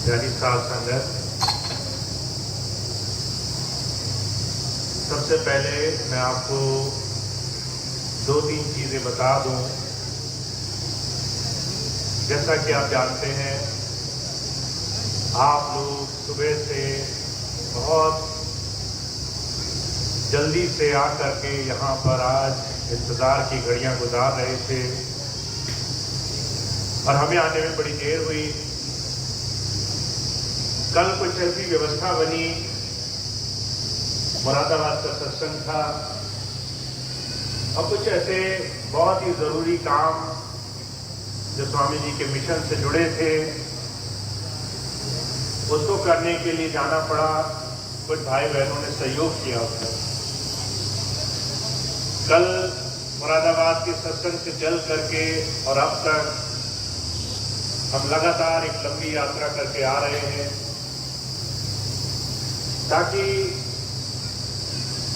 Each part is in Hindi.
प्यारी साध संगत, सबसे पहले मैं आपको 2-3 चीजें बता दूं। जैसा कि आप जानते हैं, आप लोग सुबह से बहुत जल्दी से आकर के यहाँ पर आज इंतजार की घड़ियां गुजार रहे थे और हमें आने में बड़ी देर हुई। कल कुछ ऐसी व्यवस्था बनी, मुरादाबाद का सत्संग था और कुछ ऐसे बहुत ही जरूरी काम जो स्वामी जी के मिशन से जुड़े थे उसको करने के लिए जाना पड़ा। कुछ भाई बहनों ने सहयोग किया उसमें। कल मुरादाबाद के सत्संग से चल करके और अब तक हम लगातार एक लंबी यात्रा करके आ रहे हैं ताकि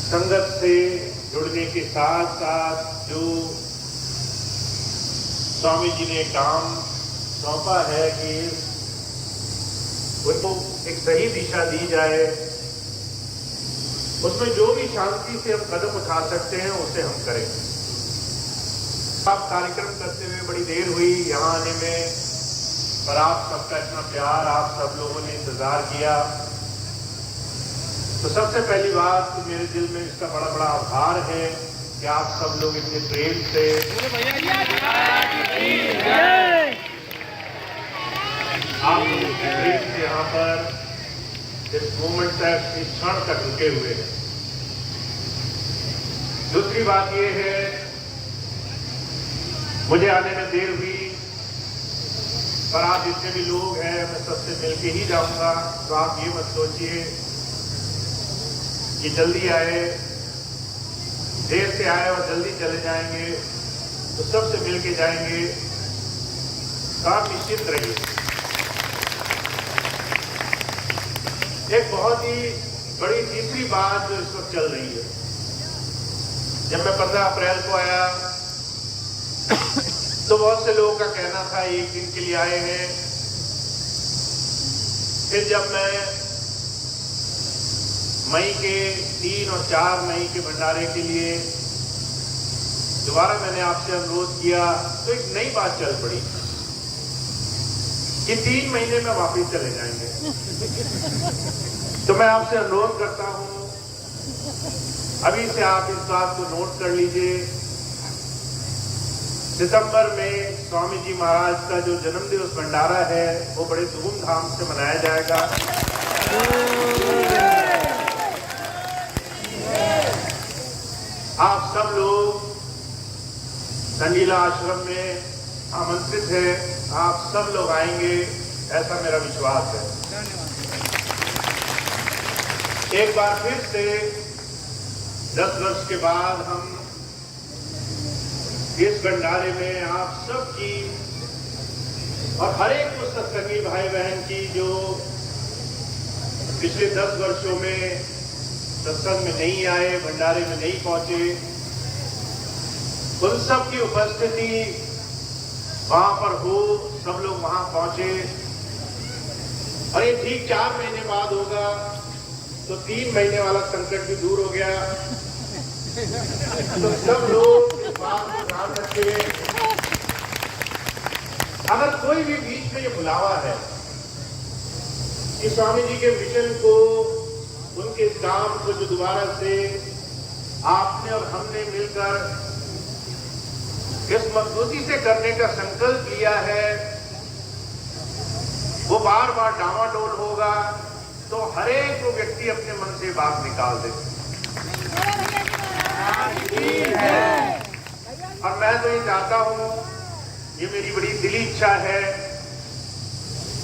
संगत से जुड़ने के साथ साथ जो स्वामी जी ने काम सौंपा है कि उनको एक सही दिशा दी जाए, उसमें जो भी शांति से हम कदम उठा सकते हैं उसे हम करें। आप कार्यक्रम करते हुए बड़ी देर हुई यहाँ आने में, पर आप सबका इतना प्यार, आप सब लोगों ने इंतजार किया। तो सबसे पहली बात तो मेरे दिल में इसका बड़ा बड़ा आभार है कि आप सब लोग इतने प्रेम से यहाँ पर इस मोमेंट तक, इस क्षण तक रुके हुए हैं। दूसरी बात यह है, मुझे आने में देर हुई पर आप जितने भी लोग हैं मैं सबसे मिलके ही जाऊंगा। तो आप ये मत सोचिए कि जल्दी आए, देर से आए और जल्दी चले जाएंगे, तो सबसे मिलके जाएंगे। तो आप निश्चित रहिए। एक बहुत ही बड़ी तीसरी बात जो इस वक्त चल रही है, जब मैं 15 अप्रैल को आया तो बहुत से लोगों का कहना था एक दिन के लिए आए हैं। फिर जब मैं मई के 3 और 4 मई के भंडारे के लिए दोबारा मैंने आपसे अनुरोध किया तो एक नई बात चल पड़ी कि 3 महीने में वापस चले जाएंगे। तो मैं आपसे अनुरोध करता हूं, अभी से आप इस बात को नोट कर लीजिए। सितंबर में स्वामी जी महाराज का जो जन्म दिवस भंडारा है वो बड़े धूमधाम से मनाया जाएगा। आप सब लोग संगीला आश्रम में आमंत्रित हैं, आप सब लोग आएंगे, ऐसा मेरा विश्वास है। एक बार फिर से 10 वर्ष के बाद हम इस भंडारे में आप सबकी और हर एक उस सत्संगी भाई बहन की जो पिछले 10 वर्षों में सत्संग में नहीं आए, भंडारे में नहीं पहुंचे, उन सब की उपस्थिति वहां पर हो, सब लोग वहां पहुंचे। और ये ठीक 4 महीने बाद होगा तो 3 महीने वाला संकट भी दूर हो गया। तो सब लोग इस बात को ध्यान रखें, अगर कोई भी बीच में ये बुलावा है कि स्वामी जी के मिशन को, उनके इस काम को जो दोबारा से आपने और हमने मिलकर इस मजबूती से करने का संकल्प लिया है, वो बार बार डामाडोल होगा, तो हर एक वो व्यक्ति अपने मन से बात निकाल दे। और मैं तो ये चाहता हूं, ये मेरी बड़ी दिली इच्छा है।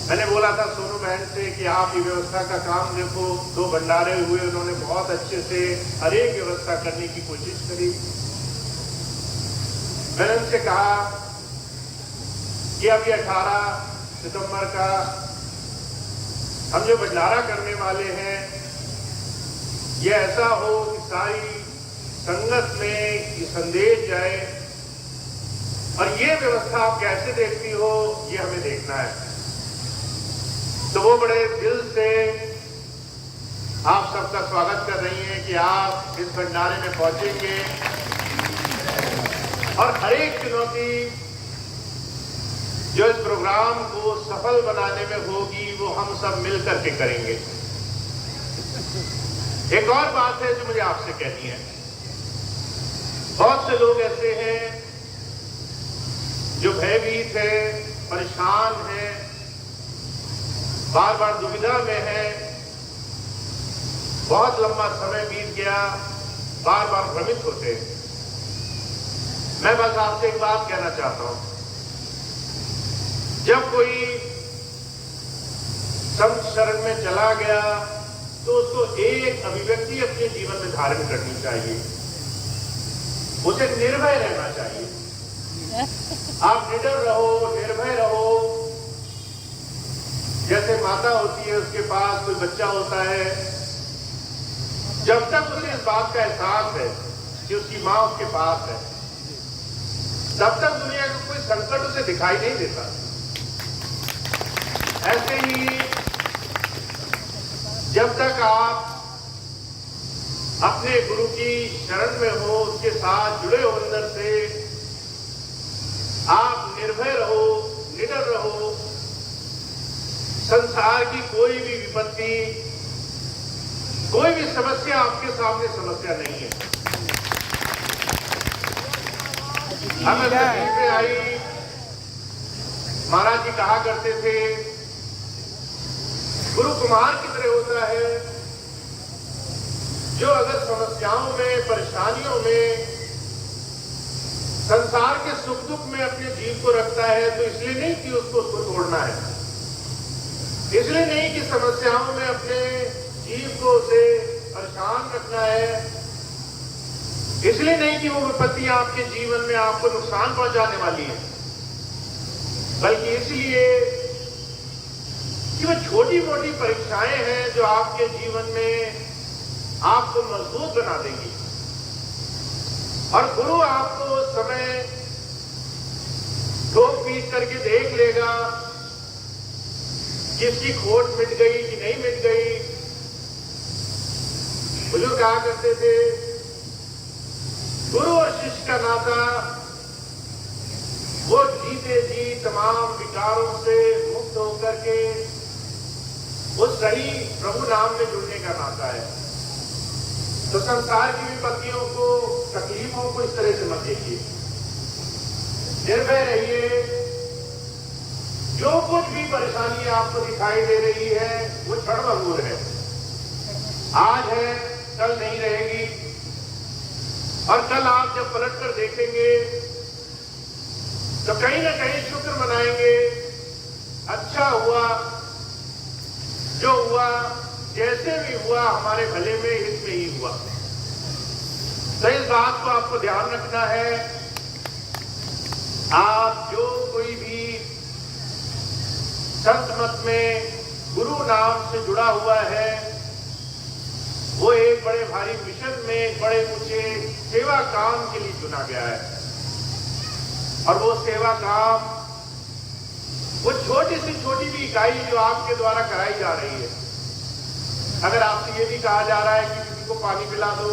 मैंने बोला था सोनू बहन से कि आप ये व्यवस्था का काम देखो। 2 भंडारे हुए, उन्होंने बहुत अच्छे से हर एक व्यवस्था करने की कोशिश करी। मैंने उनसे कहा कि अभी 18 सितंबर का हम जो भंडारा करने वाले हैं, ये ऐसा हो कि सारी संगत में ये संदेश जाए, और ये व्यवस्था आप कैसे देखती हो ये हमें देखना है। तो वो बड़े दिल से आप सबका स्वागत कर रही हैं कि आप इस भंडारे में पहुंचेंगे और हर एक चुनौती जो इस प्रोग्राम को सफल बनाने में होगी वो हम सब मिलकर के करेंगे। एक और बात है जो मुझे आपसे कहनी है। बहुत से लोग ऐसे हैं जो भयभीत हैं, परेशान हैं, बार बार दुविधा में हैं, बहुत लंबा समय बीत गया, बार बार भ्रमित होते हैं। मैं बस आपसे एक बात कहना चाहता हूं, जब कोई संत शरण में चला गया तो उसको एक अभिव्यक्ति अपने जीवन में धारण करनी चाहिए, उसे निर्भय रहना चाहिए। आप निडर रहो, निर्भय रहो। जैसे माता होती है, उसके पास कोई बच्चा होता है, जब तक उसे इस बात का एहसास है कि उसकी मां उसके पास है, तब तक दुनिया का कोई संकट उसे दिखाई नहीं देता। ऐसे ही जब तक आप अपने गुरु की शरण में हो, उसके साथ जुड़े हो, अंदर से आप निर्भय रहो, निडर रहो। संसार की कोई भी विपत्ति, कोई भी समस्या आपके सामने समस्या नहीं है। हमें तकलीफें आई, महाराज जी कहा करते थे, गुरु कुमार की तरह होता है जो अगर समस्याओं में, परेशानियों में, संसार के सुख दुख में अपने जीव को रखता है, तो इसलिए नहीं कि उसको तोड़ना है, इसलिए नहीं कि समस्याओं में अपने जीव को उसे परेशान रखना है, इसलिए नहीं कि वो विपत्तियां आपके जीवन में आपको नुकसान पहुंचाने वाली है, बल्कि इसलिए कि वो छोटी मोटी परीक्षाएं हैं जो आपके जीवन में आपको मजबूत बना देंगी। और गुरु आपको उस समय ठोक पीट करके देख लेगा कि इसकी खोट मिट गई कि नहीं मिट गई। बुजुर्ग कहा करते थे, गुरु और शिष्य का नाता वो जीते जी तमाम विकारों से मुक्त होकर के उस सही प्रभु नाम में जुड़ने का नाता है। तो संसार की विपत्तियों को, तकलीफों को इस तरह से मत देखिए, निर्भय रहिए। जो कुछ भी परेशानी आपको दिखाई दे रही है वो क्षणभंगुर है, आज है, कल नहीं रहेगी। और कल आप जब पलट कर देखेंगे तो कहीं ना कहीं शुक्र मनाएंगे, अच्छा हुआ, जो हुआ, जैसे भी हुआ, हमारे भले में, हित में ही हुआ। तो इस बात को आपको ध्यान रखना है। आप जो कोई भी संत मत में गुरु नाम से जुड़ा हुआ है, वो एक बड़े भारी मिशन में, बड़े ऊंचे सेवा काम के लिए चुना गया है। और वो सेवा काम, वो छोटी से छोटी भी इकाई जो आपके द्वारा कराई जा रही है, अगर आपसे ये भी कहा जा रहा है कि किसी को पानी पिला दो,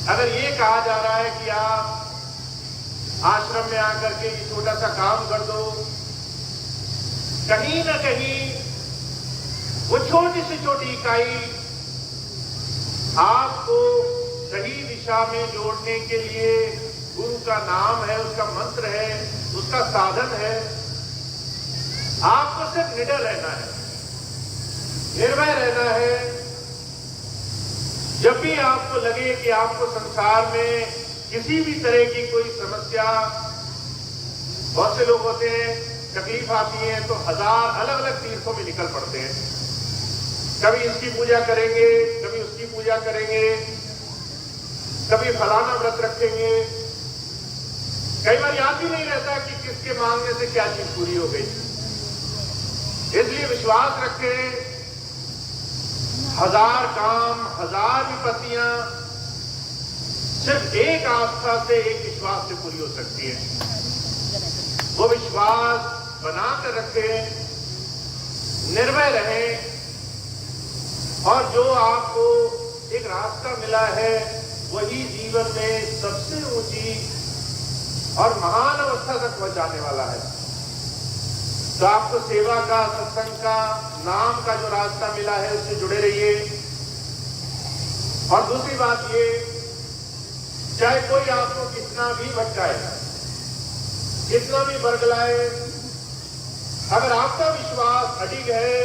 अगर ये कहा जा रहा है कि आप आश्रम में आकर के ये छोटा सा काम कर दो, कहीं ना कहीं वो छोटी से छोटी इकाई आपको सही दिशा में जोड़ने के लिए गुरु का नाम है, उसका मंत्र है, उसका साधन है। आपको सिर्फ निडर रहना है, निर्भय रहना है। जब भी आपको लगे कि आपको संसार में किसी भी तरह की कोई समस्या, बहुत से लोग होते हैं, तकलीफ आती है तो हजार अलग अलग तीर्थों में निकल पड़ते हैं। कभी इसकी पूजा करेंगे, कभी उसकी पूजा करेंगे, कभी फलाना व्रत रखेंगे। कई बार याद भी नहीं रहता कि किसके मांगने से क्या चीज पूरी हो गई। इसलिए विश्वास रखें, हजार काम, हजार विपत्तियां सिर्फ एक आस्था से, एक विश्वास से पूरी हो सकती है। वो विश्वास बनाकर रखें, निर्भय रहें और जो आपको एक रास्ता मिला है वही जीवन में सबसे ऊंची और महान अवस्था तक पहुंचाने वाला है। तो आपको सेवा का, सत्संग का, नाम का जो रास्ता मिला है उससे जुड़े रहिए। और दूसरी बात ये, चाहे कोई आपको कितना भी भटकाए, कितना भी बरगलाए, अगर आपका विश्वास अडिग है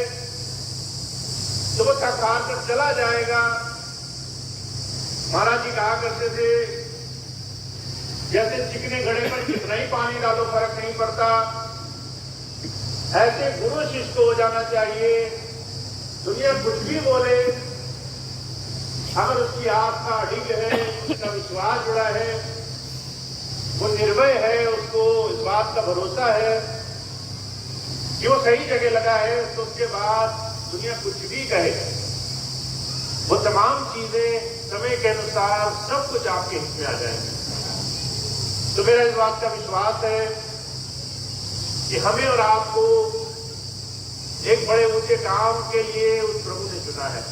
तो वो थकार कर चला जाएगा। महाराज जी कहा करते थे, जैसे चिकने घड़े पर कितना ही पानी डालो फर्क नहीं पड़ता, ऐसे गुरु शिष्य को हो जाना चाहिए। दुनिया कुछ भी बोले, अगर उसकी आस्था अडिग है, उसका विश्वास जुड़ा है, वो निर्भय है, उसको इस बात का भरोसा है कि वो सही जगह लगा है, तो उसके बाद दुनिया कुछ भी कहे, वो तमाम चीजें समय के अनुसार सब कुछ आपके हित में आ जाएंगे। तो मेरा इस बात का विश्वास है कि हमें और आपको एक बड़े ऊंचे काम के लिए उस प्रभु ने चुना है।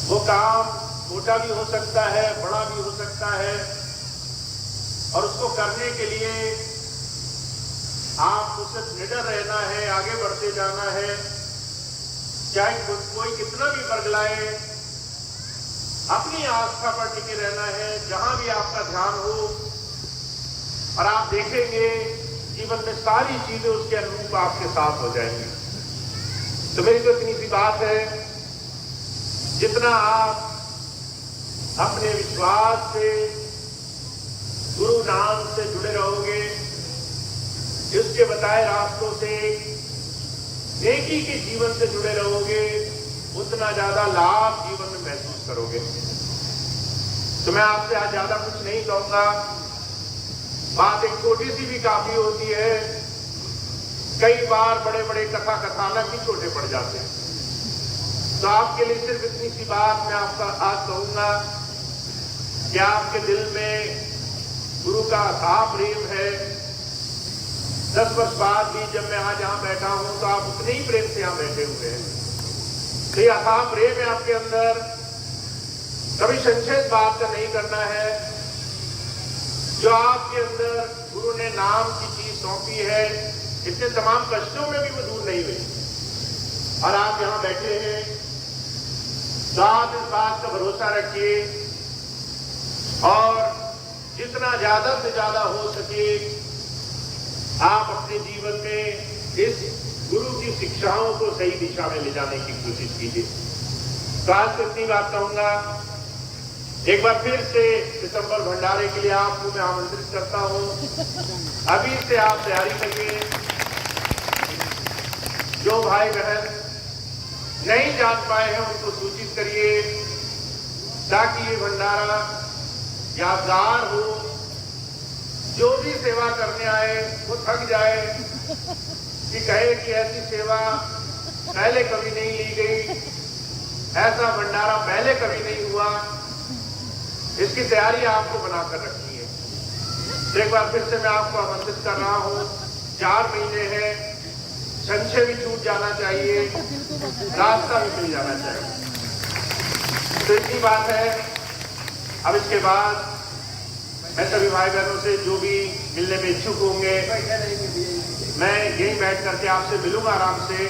वो काम छोटा भी हो सकता है, बड़ा भी हो सकता है, और उसको करने के लिए आपको सिर्फ निडर रहना है, आगे बढ़ते जाना है। चाहे कोई कितना भी बरगलाए, अपनी आस्था पर टिके रहना है, जहां भी आपका ध्यान हो। और आप देखेंगे जीवन में सारी चीजें उसके अनुरूप आपके साथ हो जाएंगी। तो मेरी तो इतनी सी बात है, जितना आप अपने विश्वास से, गुरु नाम से जुड़े रहोगे, इसके बताए रास्तों से, नेकी के जीवन से जुड़े रहोगे, उतना ज्यादा लाभ जीवन में महसूस करोगे। तो मैं आपसे आज ज्यादा कुछ नहीं कहूंगा, बात एक छोटी सी भी काफी होती है। कई बार बड़े बड़े कथानक भी छोटे पड़ जाते हैं। तो आपके लिए सिर्फ इतनी सी बात मैं आपका आज कहूंगा कि आपके दिल में गुरु का अथाह प्रेम है। 10 वर्ष बाद भी जब मैं आज यहाँ बैठा हूं तो आप उतने ही प्रेम से यहाँ बैठे हुए हैं। तो ये अथाह प्रेम है आपके अंदर, कभी संशय इस बात का नहीं करना है। जो आपके अंदर गुरु ने नाम की चीज सौंपी है, इतने तमाम कष्टों में भी वो दूर नहीं हुई, और आप यहाँ बैठे हैं। तो आप इस बात का भरोसा रखिए और जितना ज्यादा से ज्यादा हो सके आप अपने जीवन में इस गुरु की शिक्षाओं को सही दिशा में ले जाने की कोशिश कीजिए। तो आज तो इतनी बात कहूंगा। एक बार फिर से सितंबर भंडारे के लिए आपको मैं आमंत्रित करता हूं। अभी से आप तैयारी करिए। जो भाई बहन नहीं जान पाए हैं उनको सूचित करिए, ताकि ये भंडारा यादगार हो। जो भी सेवा करने आए वो थक जाए कि कहे कि ऐसी सेवा पहले कभी नहीं ली गई, ऐसा भंडारा पहले कभी नहीं हुआ। इसकी तैयारी आपको बनाकर रखनी है। तो एक बार फिर से मैं आपको आमंत्रित कर रहा हूं। 4 महीने हैं, संशय भी छूट जाना चाहिए, रास्ता भी मिल जाना चाहिए। तो इतनी बात है। अब इसके बाद मैं सभी भाई बहनों से जो भी मिलने में इच्छुक होंगे, मैं यहीं बैठ करके आपसे मिलूंगा आराम से।